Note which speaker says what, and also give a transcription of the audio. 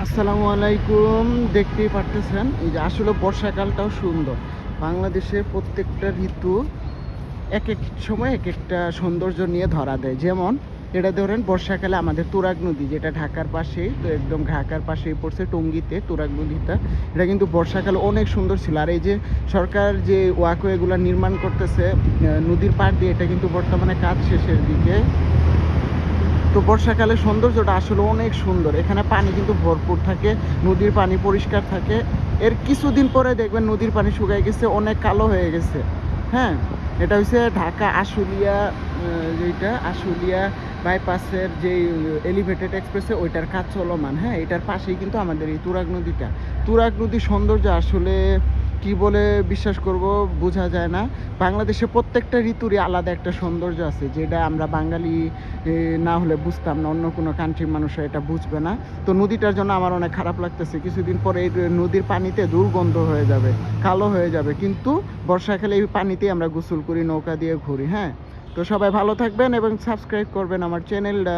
Speaker 1: আসসালামু আলাইকুম। দেখতেই পারতেছেন এই যে আসলে বর্ষাকালটাও সুন্দর। বাংলাদেশে প্রত্যেকটা ঋতু এক এক সময় এক একটা সৌন্দর্য নিয়ে ধরা দেয়। যেমন এটা ধরেন বর্ষাকালে আমাদের তুরাগ নদী, যেটা ঢাকার পাশেই, তো একদম ঢাকার পাশেই পড়ছে টঙ্গীতে তুরাগ নদীটা। এটা কিন্তু বর্ষাকালে অনেক সুন্দর ছিল। আর এই যে সরকার যে ওয়াকওয়েগুলো নির্মাণ করতেছে নদীর পাড় দিয়ে, এটা কিন্তু বর্তমানে কাজ শেষের দিকে। তো বর্ষাকালে সৌন্দর্যটা আসলে অনেক সুন্দর। এখানে পানি কিন্তু ভরপুর থাকে, নদীর পানি পরিষ্কার থাকে। এর কিছুদিন পরে দেখবেন নদীর পানি শুকায় গেছে, অনেক কালো হয়ে গেছে। হ্যাঁ, এটা হচ্ছে ঢাকা আশুলিয়া, যেটা আশুলিয়া বাইপাসের যে এলিভেটেড এক্সপ্রেসে ওইটার কাজ চলমান। হ্যাঁ, এটার পাশেই কিন্তু আমাদের এই তুরাগ নদীটা। তুরাগ নদীর সৌন্দর্য আসলে কি বলে বিশ্বাস করব, বোঝা যায় না। বাংলাদেশে প্রত্যেকটা ঋতুরই আলাদা একটা সৌন্দর্য আছে, যেটা আমরা বাঙালি না হলে বুঝতাম না, অন্য কোনো কান্ট্রির মানুষরা এটা বুঝবে না। তো নদীটার জন্য আমার অনেক খারাপ লাগতেছে। কিছুদিন পরে এই নদীর পানিতে দুর্গন্ধ হয়ে যাবে, কালো হয়ে যাবে। কিন্তু বর্ষাকালে এই পানিতেই আমরা গোসল করি, নৌকা দিয়ে ঘুরি। হ্যাঁ, তো সবাই ভালো থাকবেন এবং সাবস্ক্রাইব করবেন আমার চ্যানেলটা।